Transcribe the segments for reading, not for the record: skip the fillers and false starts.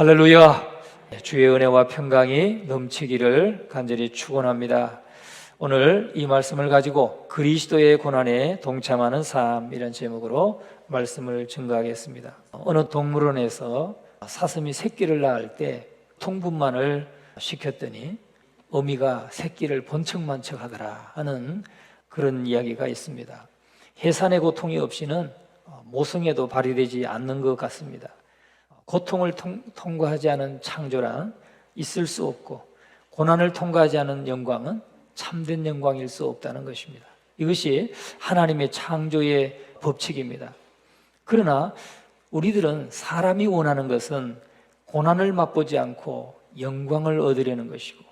할렐루야! 주의 은혜와 평강이 넘치기를 간절히 축원합니다. 오늘 이 말씀을 가지고 그리스도의 고난에 동참하는 삶, 이런 제목으로 말씀을 증거하겠습니다. 어느 동물원에서 사슴이 새끼를 낳을 때 통분만을 시켰더니 어미가 새끼를 번쩍만쩍 하더라 하는 그런 이야기가 있습니다. 해산의 고통이 없이는 모성애도 발휘되지 않는 것 같습니다. 고통을 통과하지 않은 창조란 있을 수 없고, 고난을 통과하지 않은 영광은 참된 영광일 수 없다는 것입니다. 이것이 하나님의 창조의 법칙입니다. 그러나 우리들은 사람이 원하는 것은 고난을 맛보지 않고 영광을 얻으려는 것이고,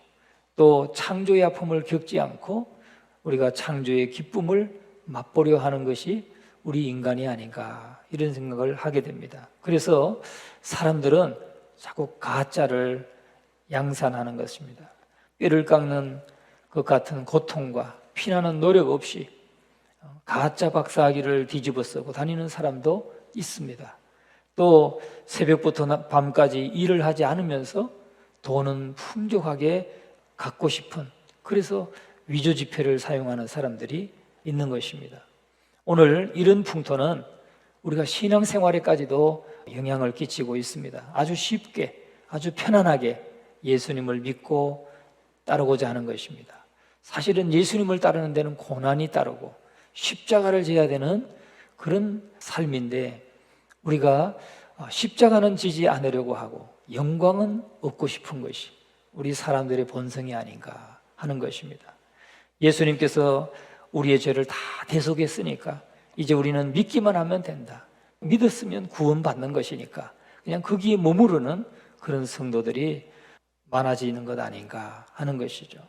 또 창조의 아픔을 겪지 않고 우리가 창조의 기쁨을 맛보려 하는 것이 우리 인간이 아닌가, 이런 생각을 하게 됩니다. 그래서 사람들은 자꾸 가짜를 양산하는 것입니다. 뼈를 깎는 것 같은 고통과 피나는 노력 없이 가짜 박사학위를 뒤집어 쓰고 다니는 사람도 있습니다. 또 새벽부터 밤까지 일을 하지 않으면서 돈은 풍족하게 갖고 싶은, 그래서 위조지폐를 사용하는 사람들이 있는 것입니다. 오늘 이런 풍토는 우리가 신앙생활에까지도 영향을 끼치고 있습니다. 아주 쉽게, 아주 편안하게 예수님을 믿고 따르고자 하는 것입니다. 사실은 예수님을 따르는 데는 고난이 따르고 십자가를 져야 되는 그런 삶인데, 우리가 십자가는 지지 않으려고 하고 영광은 얻고 싶은 것이 우리 사람들의 본성이 아닌가 하는 것입니다. 예수님께서 우리의 죄를 다 대속했으니까 이제 우리는 믿기만 하면 된다, 믿었으면 구원받는 것이니까 그냥 거기에 머무르는 그런 성도들이 많아지는 것 아닌가 하는 것이죠.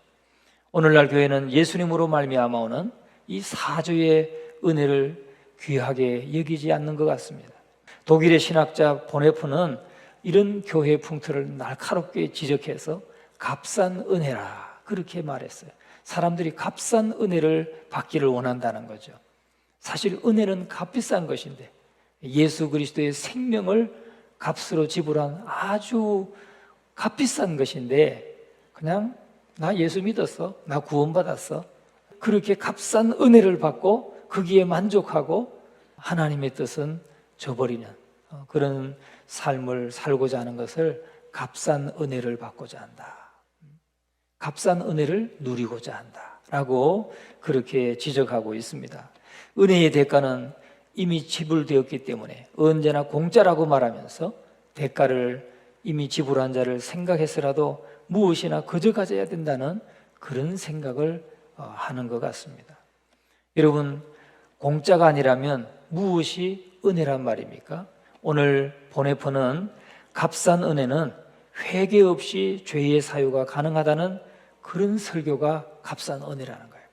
오늘날 교회는 예수님으로 말미암아 오는 이 사조의 은혜를 귀하게 여기지 않는 것 같습니다. 독일의 신학자 보네프는 이런 교회 풍토를 날카롭게 지적해서 값싼 은혜라, 그렇게 말했어요. 사람들이 값싼 은혜를 받기를 원한다는 거죠. 사실 은혜는 값비싼 것인데, 예수 그리스도의 생명을 값으로 지불한 아주 값비싼 것인데, 그냥 나 예수 믿었어, 나 구원받았어, 그렇게 값싼 은혜를 받고 거기에 만족하고 하나님의 뜻은 저버리는 그런 삶을 살고자 하는 것을 값싼 은혜를 받고자 한다, 값싼 은혜를 누리고자 한다라고 그렇게 지적하고 있습니다. 은혜의 대가는 이미 지불되었기 때문에 언제나 공짜라고 말하면서 대가를 이미 지불한 자를 생각해서라도 무엇이나 거저 가져야 된다는 그런 생각을 하는 것 같습니다. 여러분, 공짜가 아니라면 무엇이 은혜란 말입니까? 오늘 보네퍼는 값싼 은혜는 회개 없이 죄의 사유가 가능하다는 그런 설교가 값싼 은혜라는 거예요.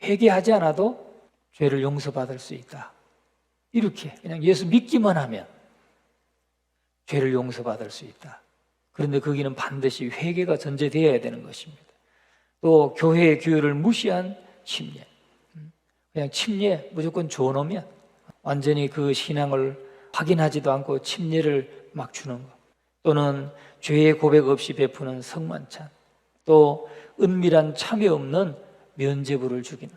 회개하지 않아도 죄를 용서받을 수 있다, 이렇게 그냥 예수 믿기만 하면 죄를 용서받을 수 있다. 그런데 거기는 반드시 회개가 전제되어야 되는 것입니다. 또 교회의 규율을 무시한 침례, 그냥 침례 무조건 줘놓으면 완전히 그 신앙을 확인하지도 않고 침례를 막 주는 것, 또는 죄의 고백 없이 베푸는 성만찬, 또 은밀한 참여 없는 면죄부를 주는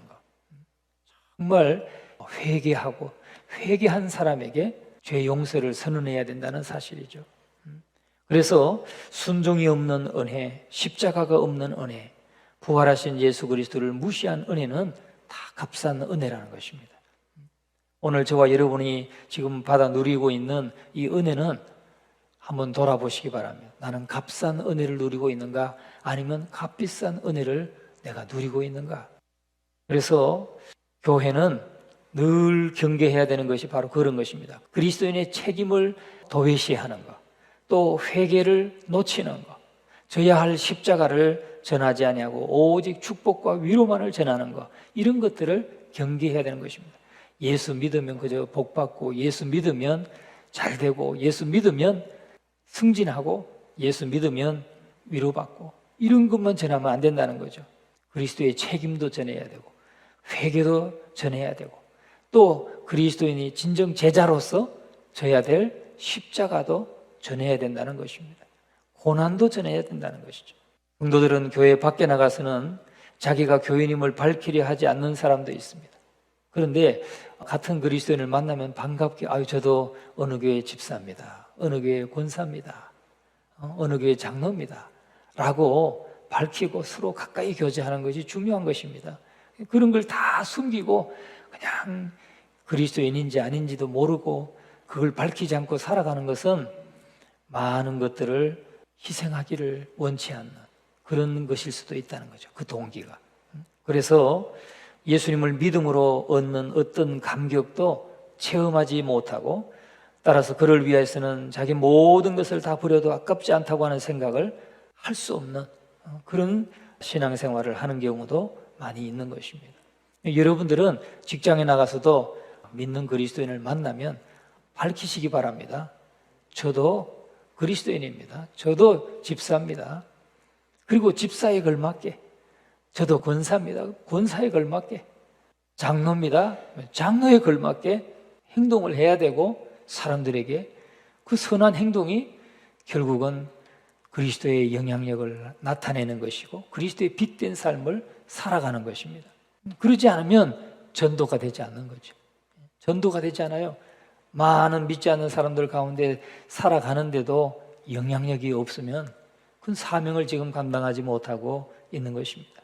것. 정말 회개하고 회개한 사람에게 죄 용서를 선언해야 된다는 사실이죠. 그래서 순종이 없는 은혜, 십자가가 없는 은혜, 부활하신 예수 그리스도를 무시한 은혜는 다 값싼 은혜라는 것입니다. 오늘 저와 여러분이 지금 받아 누리고 있는 이 은혜는 한번 돌아보시기 바랍니다. 나는 값싼 은혜를 누리고 있는가, 아니면 값비싼 은혜를 내가 누리고 있는가? 그래서 교회는 늘 경계해야 되는 것이 바로 그런 것입니다. 그리스도인의 책임을 도외시하는 것, 또 회개를 놓치는 것, 져야 할 십자가를 전하지 아니하고 오직 축복과 위로만을 전하는 것, 이런 것들을 경계해야 되는 것입니다. 예수 믿으면 그저 복받고, 예수 믿으면 잘되고, 예수 믿으면 승진하고, 예수 믿으면 위로받고, 이런 것만 전하면 안 된다는 거죠. 그리스도의 책임도 전해야 되고, 회개도 전해야 되고, 또 그리스도인이 진정 제자로서 져야 될 십자가도 전해야 된다는 것입니다. 고난도 전해야 된다는 것이죠. 성도들은 교회 밖에 나가서는 자기가 교인임을 밝히려 하지 않는 사람도 있습니다. 그런데 같은 그리스도인을 만나면 반갑게 저도 어느 교회 집사입니다, 어느 교회 권사입니다, 어느 교회 장로입니다 라고 밝히고 서로 가까이 교제하는 것이 중요한 것입니다. 그런 걸 다 숨기고 그냥 그리스도인인지 아닌지도 모르고 그걸 밝히지 않고 살아가는 것은 많은 것들을 희생하기를 원치 않는 그런 것일 수도 있다는 거죠. 그 동기가. 그래서 예수님을 믿음으로 얻는 어떤 감격도 체험하지 못하고, 따라서 그를 위해서는 자기 모든 것을 다 버려도 아깝지 않다고 하는 생각을 할 수 없는 그런 신앙생활을 하는 경우도 많이 있는 것입니다. 여러분들은 직장에 나가서도 믿는 그리스도인을 만나면 밝히시기 바랍니다. 저도 그리스도인입니다. 저도 집사입니다. 그리고 집사에 걸맞게 저도 권사입니다. 권사에 걸맞게 장로입니다. 장로에 걸맞게 행동을 해야 되고, 사람들에게 그 선한 행동이 결국은 그리스도의 영향력을 나타내는 것이고 그리스도의 빛된 삶을 살아가는 것입니다. 그러지 않으면 전도가 되지 않는 거죠. 전도가 되지 않아요. 많은 믿지 않는 사람들 가운데 살아가는데도 영향력이 없으면 그건 사명을 지금 감당하지 못하고 있는 것입니다.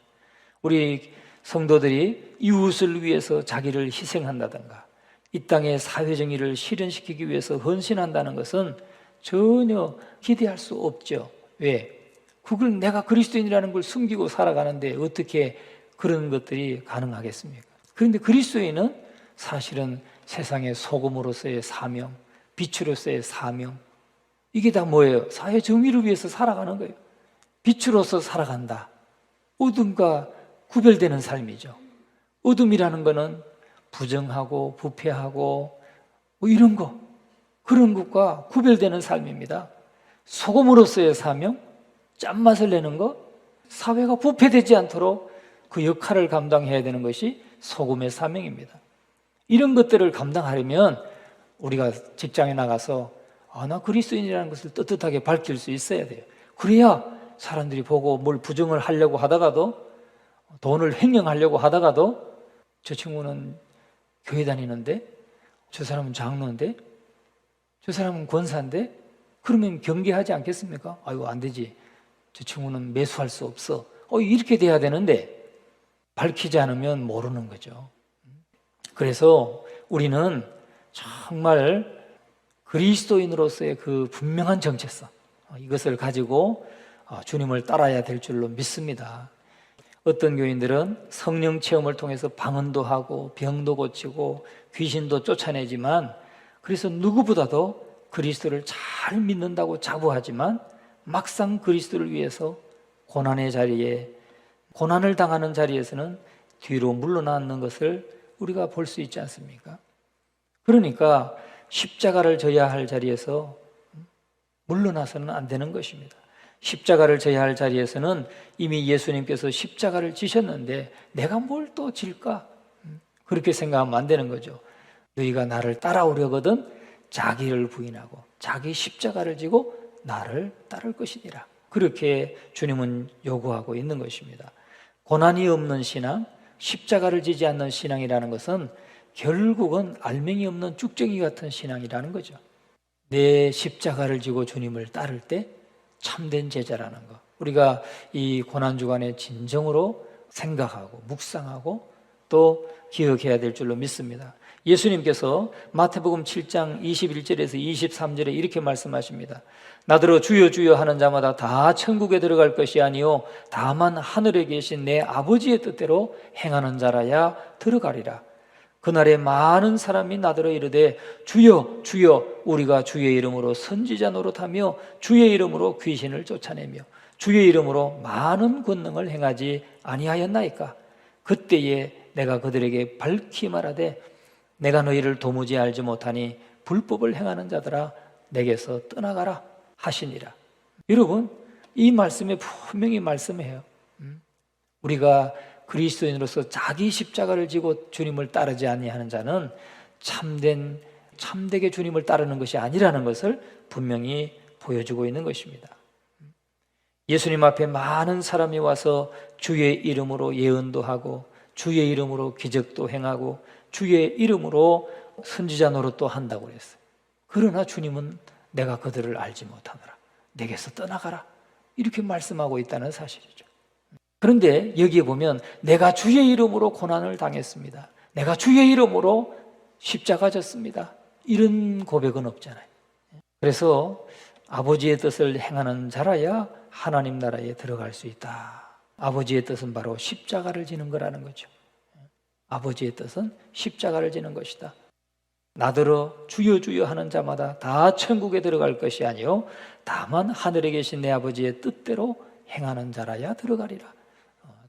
우리 성도들이 이웃을 위해서 자기를 희생한다든가 이 땅의 사회정의를 실현시키기 위해서 헌신한다는 것은 전혀 기대할 수 없죠. 왜? 그걸 내가 그리스도인이라는 걸 숨기고 살아가는데 어떻게 그런 것들이 가능하겠습니까? 그런데 그리스도인은 사실은 세상의 소금으로서의 사명, 빛으로서의 사명, 이게 다 뭐예요? 사회 정의를 위해서 살아가는 거예요. 빛으로서 살아간다. 어둠과 구별되는 삶이죠. 어둠이라는 거는 부정하고 부패하고 뭐 이런 거, 그런 것과 구별되는 삶입니다. 소금으로서의 사명, 짠맛을 내는 것, 사회가 부패되지 않도록 그 역할을 감당해야 되는 것이 소금의 사명입니다. 이런 것들을 감당하려면 우리가 직장에 나가서 나 그리스도인이라는 것을 떳떳하게 밝힐 수 있어야 돼요. 그래야 사람들이 보고 뭘 부정을 하려고 하다가도, 돈을 횡령하려고 하다가도 저 친구는 교회 다니는데, 저 사람은 장로인데, 저 사람은 권사인데, 그러면 경계하지 않겠습니까? 안 되지, 저 친구는 매수할 수 없어, 이렇게 돼야 되는데 밝히지 않으면 모르는 거죠. 그래서 우리는 정말 그리스도인으로서의 그 분명한 정체성, 이것을 가지고 주님을 따라야 될 줄로 믿습니다. 어떤 교인들은 성령 체험을 통해서 방언도 하고 병도 고치고 귀신도 쫓아내지만, 그래서 누구보다도 그리스도를 잘 믿는다고 자부하지만 막상 그리스도를 위해서 고난의 자리에, 고난을 당하는 자리에서는 뒤로 물러나는 것을 우리가 볼 수 있지 않습니까? 그러니까 십자가를 져야 할 자리에서 물러나서는 안 되는 것입니다. 십자가를 져야 할 자리에서는 이미 예수님께서 십자가를 지셨는데 내가 뭘 또 질까? 그렇게 생각하면 안 되는 거죠. 너희가 나를 따라오려거든 자기를 부인하고 자기 십자가를 지고 나를 따를 것이니라. 그렇게 주님은 요구하고 있는 것입니다. 고난이 없는 신앙, 십자가를 지지 않는 신앙이라는 것은 결국은 알맹이 없는 쭉정이 같은 신앙이라는 거죠. 내 십자가를 지고 주님을 따를 때 참된 제자라는 것, 우리가 이 고난주간에 진정으로 생각하고 묵상하고 또 기억해야 될 줄로 믿습니다. 예수님께서 마태복음 7장 21절에서 23절에 이렇게 말씀하십니다. 나더러 주여 주여 하는 자마다 다 천국에 들어갈 것이 아니요 다만 하늘에 계신 내 아버지의 뜻대로 행하는 자라야 들어가리라. 그날에 많은 사람이 나더러 이르되 주여 주여 우리가 주의 이름으로 선지자 노릇하며 주의 이름으로 귀신을 쫓아내며 주의 이름으로 많은 권능을 행하지 아니하였나이까. 그때에 내가 그들에게 밝히 말하되 내가 너희를 도무지 알지 못하니 불법을 행하는 자들아 내게서 떠나가라 하시니라. 여러분, 이 말씀에 분명히 말씀해요. 우리가 그리스도인으로서 자기 십자가를 지고 주님을 따르지 아니하는 자는 참되게 주님을 따르는 것이 아니라는 것을 분명히 보여주고 있는 것입니다. 예수님 앞에 많은 사람이 와서 주의 이름으로 예언도 하고 주의 이름으로 기적도 행하고 주의 이름으로 선지자 노릇도 한다고 그랬어요. 그러나 주님은 내가 그들을 알지 못하노라, 내게서 떠나가라, 이렇게 말씀하고 있다는 사실이죠. 그런데 여기에 보면 내가 주의 이름으로 고난을 당했습니다, 내가 주의 이름으로 십자가 졌습니다, 이런 고백은 없잖아요. 그래서 아버지의 뜻을 행하는 자라야 하나님 나라에 들어갈 수 있다. 아버지의 뜻은 바로 십자가를 지는 거라는 거죠. 아버지의 뜻은 십자가를 지는 것이다. 나더러 주여 주여 하는 자마다 다 천국에 들어갈 것이 아니요 다만 하늘에 계신 내 아버지의 뜻대로 행하는 자라야 들어가리라.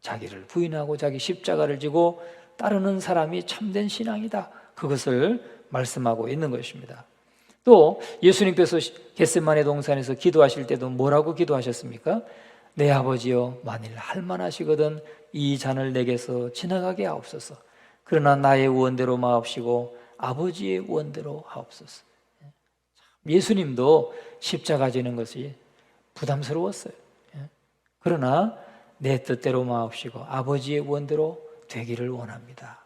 자기를 부인하고 자기 십자가를 지고 따르는 사람이 참된 신앙이다, 그것을 말씀하고 있는 것입니다. 또 예수님께서 겟세마네 동산에서 기도하실 때도 뭐라고 기도하셨습니까? 내 아버지여, 만일 할만하시거든 이 잔을 내게서 지나가게 하옵소서. 그러나 나의 원대로 마옵시고 아버지의 원대로 하옵소서. 예수님도 십자가 지는 것이 부담스러웠어요. 그러나 내 뜻대로 마옵시고 아버지의 원대로 되기를 원합니다.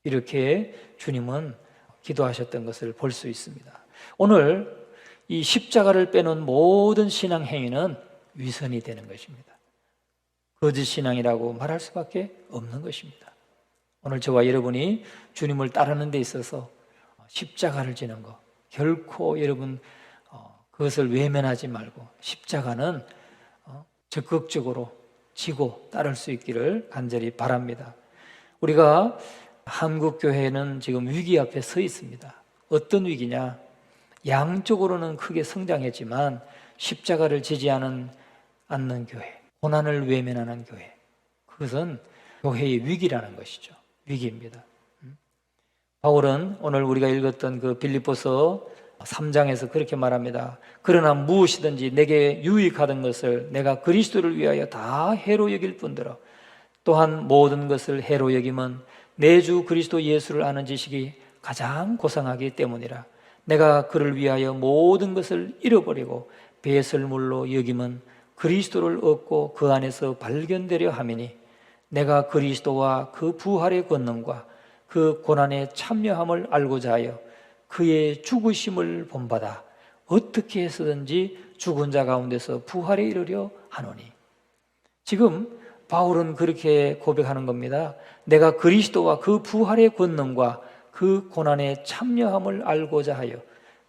이렇게 주님은 기도하셨던 것을 볼 수 있습니다. 오늘 이 십자가를 빼놓은 모든 신앙 행위는 위선이 되는 것입니다. 거짓 신앙이라고 말할 수밖에 없는 것입니다. 오늘 저와 여러분이 주님을 따르는 데 있어서 십자가를 지는 것, 결코 여러분 그것을 외면하지 말고 십자가는 적극적으로 지고 따를 수 있기를 간절히 바랍니다. 우리가 한국 교회는 지금 위기 앞에 서 있습니다. 어떤 위기냐? 양쪽으로는 크게 성장했지만 십자가를 지지 않는 교회, 고난을 외면하는 교회, 그것은 교회의 위기라는 것이죠. 위기입니다. 바울은 오늘 우리가 읽었던 그 빌립보서 3장에서 그렇게 말합니다. 그러나 무엇이든지 내게 유익하던 것을 내가 그리스도를 위하여 다 해로 여길 뿐더러 또한 모든 것을 해로 여김은 내 주 그리스도 예수를 아는 지식이 가장 고상하기 때문이라. 내가 그를 위하여 모든 것을 잃어버리고 배설물로 여김은 그리스도를 얻고 그 안에서 발견되려 함이니 내가 그리스도와 그 부활의 권능과 그 고난에 참여함을 알고자 하여 그의 죽으심을 본받아 어떻게 해서든지 죽은 자 가운데서 부활에 이르려 하노니. 지금 바울은 그렇게 고백하는 겁니다. 내가 그리스도와 그 부활의 권능과 그 고난에 참여함을 알고자 하여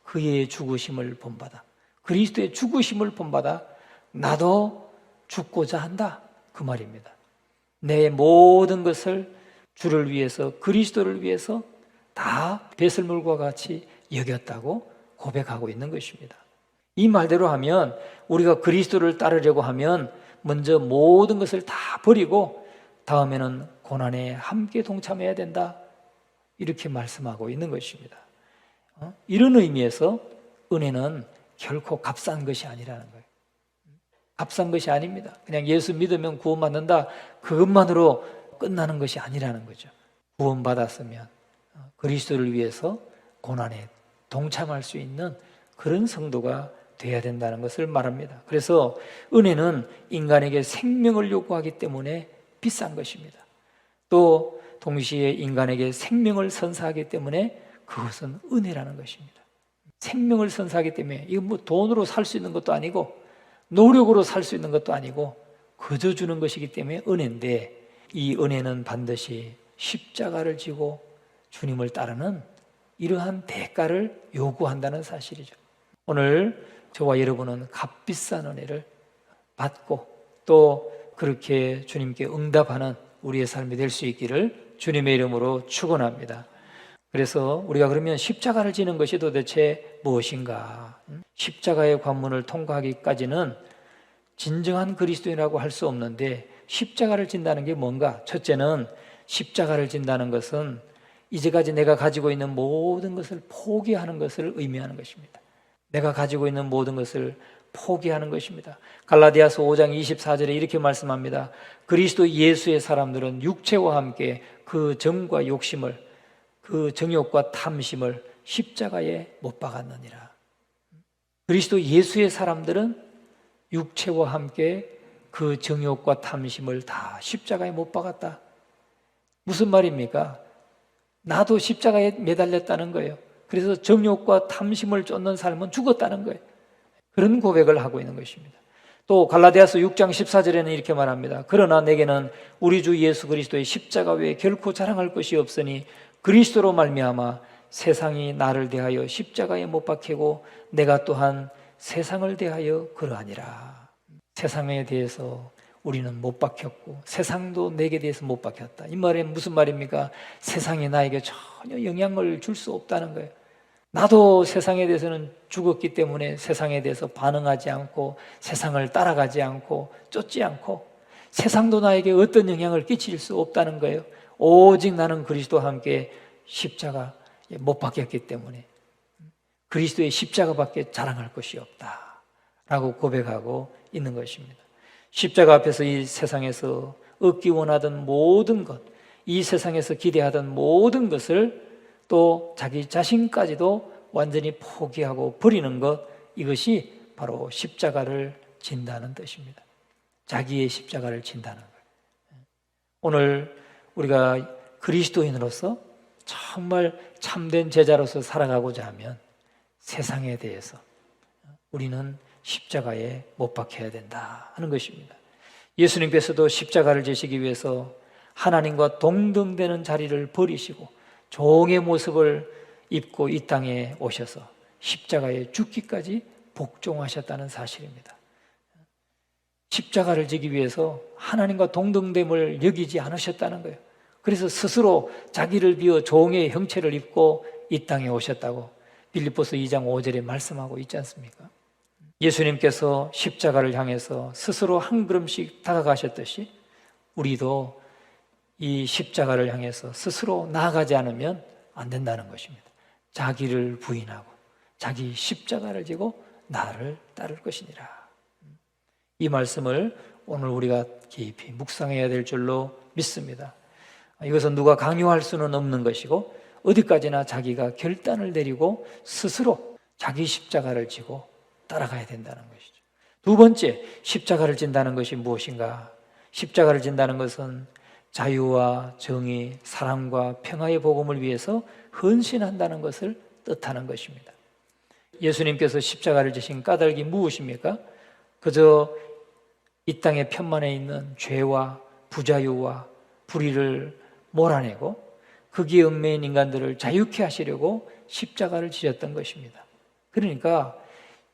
그의 죽으심을 본받아, 그리스도의 죽으심을 본받아 나도 죽고자 한다, 그 말입니다. 내 모든 것을 주를 위해서, 그리스도를 위해서 다 배설물과 같이 여겼다고 고백하고 있는 것입니다. 이 말대로 하면 우리가 그리스도를 따르려고 하면 먼저 모든 것을 다 버리고 다음에는 고난에 함께 동참해야 된다, 이렇게 말씀하고 있는 것입니다. 이런 의미에서 은혜는 결코 값싼 것이 아니라는 거예요. 값싼 것이 아닙니다. 그냥 예수 믿으면 구원받는다, 그것만으로 끝나는 것이 아니라는 거죠. 구원받았으면 그리스도를 위해서 고난에 동참할 수 있는 그런 성도가 돼야 된다는 것을 말합니다. 그래서 은혜는 인간에게 생명을 요구하기 때문에 비싼 것입니다. 또 동시에 인간에게 생명을 선사하기 때문에 그것은 은혜라는 것입니다. 생명을 선사하기 때문에 이거 뭐 돈으로 살 수 있는 것도 아니고 노력으로 살 수 있는 것도 아니고 거저 주는 것이기 때문에 은혜인데, 이 은혜는 반드시 십자가를 지고 주님을 따르는 이러한 대가를 요구한다는 사실이죠. 오늘 저와 여러분은 값비싼 은혜를 받고 또 그렇게 주님께 응답하는 우리의 삶이 될 수 있기를 주님의 이름으로 축원합니다. 그래서 우리가 그러면 십자가를 지는 것이 도대체 무엇인가? 십자가의 관문을 통과하기까지는 진정한 그리스도인이라고 할 수 없는데, 십자가를 진다는 게 뭔가? 첫째는 십자가를 진다는 것은 이제까지 내가 가지고 있는 모든 것을 포기하는 것을 의미하는 것입니다. 내가 가지고 있는 모든 것을 포기하는 것입니다. 갈라디아서 5장 24절에 이렇게 말씀합니다. 그리스도 예수의 사람들은 육체와 함께 그 정과 욕심을, 그 정욕과 탐심을 십자가에 못 박았느니라. 그리스도 예수의 사람들은 육체와 함께 그 정욕과 탐심을 다 십자가에 못 박았다. 무슨 말입니까? 나도 십자가에 매달렸다는 거예요. 그래서 정욕과 탐심을 쫓는 삶은 죽었다는 거예요. 그런 고백을 하고 있는 것입니다. 또 갈라디아서 6장 14절에는 이렇게 말합니다. 그러나 내게는 우리 주 예수 그리스도의 십자가 외에 결코 자랑할 것이 없으니 그리스도로 말미암아 세상이 나를 대하여 십자가에 못 박히고 내가 또한 세상을 대하여 그러하니라. 세상에 대해서 우리는 못 박혔고 세상도 내게 대해서 못 박혔다. 이 말은 무슨 말입니까? 세상이 나에게 전혀 영향을 줄 수 없다는 거예요. 나도 세상에 대해서는 죽었기 때문에 세상에 대해서 반응하지 않고 세상을 따라가지 않고 쫓지 않고 세상도 나에게 어떤 영향을 끼칠 수 없다는 거예요. 오직 나는 그리스도와 함께 십자가 못 박혔기 때문에 그리스도의 십자가밖에 자랑할 것이 없다라고 고백하고 있는 것입니다. 십자가 앞에서 이 세상에서 얻기 원하던 모든 것, 이 세상에서 기대하던 모든 것을 또 자기 자신까지도 완전히 포기하고 버리는 것, 이것이 바로 십자가를 진다는 뜻입니다. 자기의 십자가를 진다는 거예요. 오늘 우리가 그리스도인으로서 정말 참된 제자로서 살아가고자 하면 세상에 대해서 우리는 십자가에 못 박혀야 된다 하는 것입니다. 예수님께서도 십자가를 지시기 위해서 하나님과 동등되는 자리를 버리시고 종의 모습을 입고 이 땅에 오셔서 십자가에 죽기까지 복종하셨다는 사실입니다. 십자가를 지기 위해서 하나님과 동등됨을 여기지 않으셨다는 거예요. 그래서 스스로 자기를 비워 종의 형체를 입고 이 땅에 오셨다고 빌립보서 2장 5절에 말씀하고 있지 않습니까? 예수님께서 십자가를 향해서 스스로 한 걸음씩 다가가셨듯이 우리도 이 십자가를 향해서 스스로 나아가지 않으면 안 된다는 것입니다. 자기를 부인하고 자기 십자가를 지고 나를 따를 것이니라. 이 말씀을 오늘 우리가 깊이 묵상해야 될 줄로 믿습니다. 이것은 누가 강요할 수는 없는 것이고 어디까지나 자기가 결단을 내리고 스스로 자기 십자가를 지고 따라가야 된다는 것이죠. 두 번째, 십자가를 진다는 것이 무엇인가? 십자가를 진다는 것은 자유와 정의, 사랑과 평화의 복음을 위해서 헌신한다는 것을 뜻하는 것입니다. 예수님께서 십자가를 지신 까닭이 무엇입니까? 그저 이 땅의 편만에 있는 죄와 부자유와 불의를 몰아내고 거기에 얽매인 인간들을 자유케 하시려고 십자가를 지셨던 것입니다. 그러니까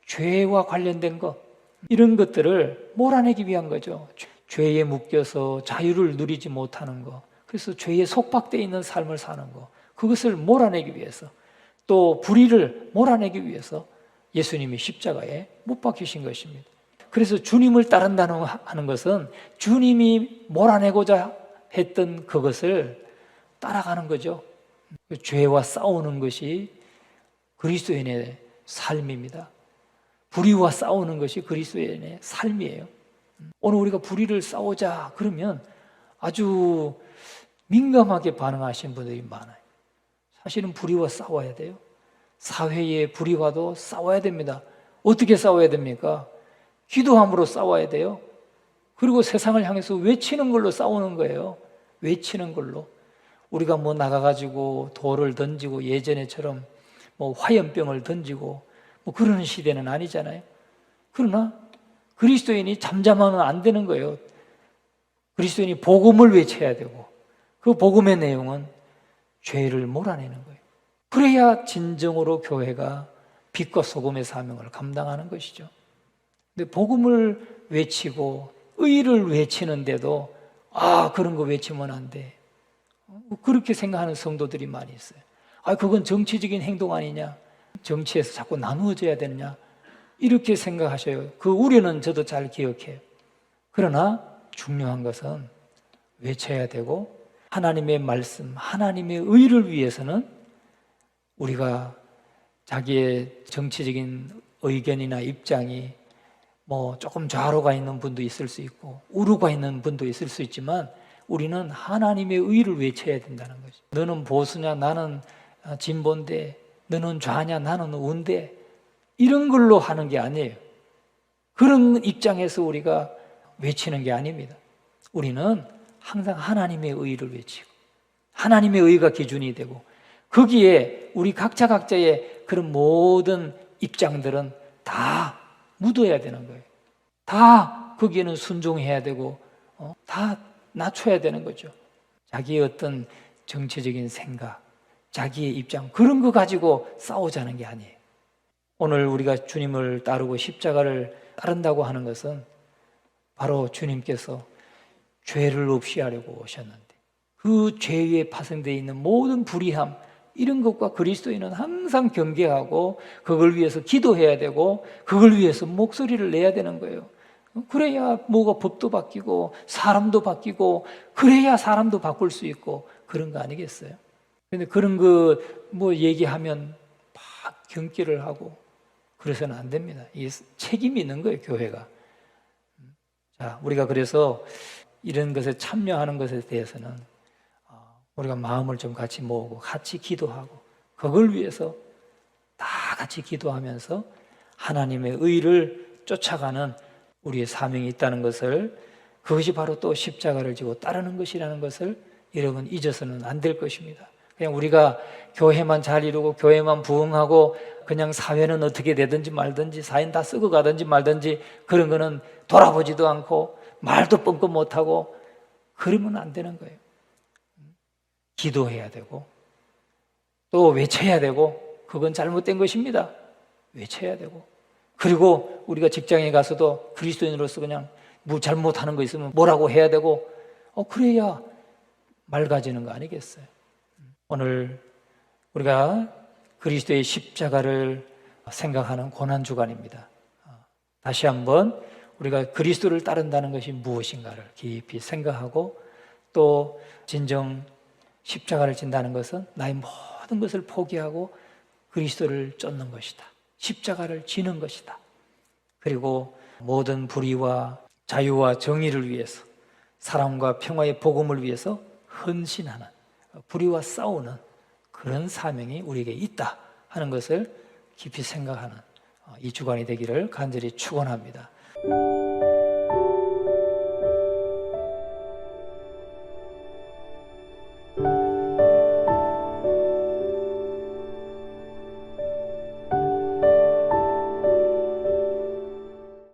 죄와 관련된 것, 이런 것들을 몰아내기 위한 거죠. 죄에 묶여서 자유를 누리지 못하는 것, 그래서 죄에 속박되어 있는 삶을 사는 것, 그것을 몰아내기 위해서, 또 불의를 몰아내기 위해서 예수님이 십자가에 못 박히신 것입니다. 그래서 주님을 따른다는 하는 것은 주님이 몰아내고자 했던 그것을 따라가는 거죠. 죄와 싸우는 것이 그리스도인의 삶입니다. 불의와 싸우는 것이 그리스도인의 삶이에요. 오늘 우리가 불의를 싸우자 그러면 아주 민감하게 반응하시는 분들이 많아요. 사실은 불의와 싸워야 돼요. 사회의 불의와도 싸워야 됩니다. 어떻게 싸워야 됩니까? 기도함으로 싸워야 돼요. 그리고 세상을 향해서 외치는 걸로 싸우는 거예요. 외치는 걸로. 우리가 뭐 나가가지고 돌을 던지고 예전에처럼 뭐 화염병을 던지고 뭐 그러는 시대는 아니잖아요. 그러나 그리스도인이 잠잠하면 안 되는 거예요. 그리스도인이 복음을 외쳐야 되고 그 복음의 내용은 죄를 몰아내는 거예요. 그래야 진정으로 교회가 빛과 소금의 사명을 감당하는 것이죠. 근데 복음을 외치고 의를 외치는데도 그런 거 외치면 안 돼. 그렇게 생각하는 성도들이 많이 있어요. 그건 정치적인 행동 아니냐? 정치에서 자꾸 나누어져야 되느냐? 이렇게 생각하셔요. 그 우려는 저도 잘 기억해요. 그러나 중요한 것은 외쳐야 되고 하나님의 말씀, 하나님의 의를 위해서는 우리가 자기의 정치적인 의견이나 입장이 뭐 조금 좌로가 있는 분도 있을 수 있고 우루가 있는 분도 있을 수 있지만 우리는 하나님의 의를 외쳐야 된다는 거죠. 너는 보수냐 나는 진보인데, 너는 좌냐 나는 우인데, 이런 걸로 하는 게 아니에요. 그런 입장에서 우리가 외치는 게 아닙니다. 우리는 항상 하나님의 의를 외치고 하나님의 의가 기준이 되고 거기에 우리 각자의 그런 모든 입장들은 다 묻어야 되는 거예요. 다 거기에는 순종해야 되고 다 낮춰야 되는 거죠. 자기의 어떤 정치적인 생각, 자기의 입장 그런 거 가지고 싸우자는 게 아니에요. 오늘 우리가 주님을 따르고 십자가를 따른다고 하는 것은 바로 주님께서 죄를 없이 하려고 오셨는데 그 죄 위에 파생되어 있는 모든 불의함 이런 것과 그리스도인은 항상 경계하고 그걸 위해서 기도해야 되고 그걸 위해서 목소리를 내야 되는 거예요. 그래야 뭐가 법도 바뀌고 사람도 바뀌고 그래야 사람도 바꿀 수 있고 그런 거 아니겠어요? 그런데 그런 거 뭐 얘기하면 막 경계를 하고 그래서는 안 됩니다. 이게 책임이 있는 거예요, 교회가. 자, 우리가 그래서 이런 것에 참여하는 것에 대해서는 우리가 마음을 좀 같이 모으고 같이 기도하고 그걸 위해서 다 같이 기도하면서 하나님의 의를 쫓아가는 우리의 사명이 있다는 것을 그것이 바로 또 십자가를 지고 따르는 것이라는 것을 여러분 잊어서는 안 될 것입니다. 그냥 우리가 교회만 잘 이루고 교회만 부흥하고 그냥 사회는 어떻게 되든지 말든지 사인 다 쓰고 가든지 말든지 그런 거는 돌아보지도 않고 말도 뻥끗 못하고 그러면 안 되는 거예요. 기도해야 되고 또 외쳐야 되고 그건 잘못된 것입니다. 외쳐야 되고 그리고 우리가 직장에 가서도 그리스도인으로서 그냥 뭐 잘못하는 거 있으면 뭐라고 해야 되고 그래야 맑아지는 거 아니겠어요? 오늘 우리가 그리스도의 십자가를 생각하는 고난주간입니다. 다시 한번 우리가 그리스도를 따른다는 것이 무엇인가를 깊이 생각하고 또 진정 십자가를 진다는 것은 나의 모든 것을 포기하고 그리스도를 쫓는 것이다. 십자가를 지는 것이다. 그리고 모든 불의와 자유와 정의를 위해서 사랑과 평화의 복음을 위해서 헌신하는 불의와 싸우는 그런 사명이 우리에게 있다 하는 것을 깊이 생각하는 이 주간이 되기를 간절히 축원합니다.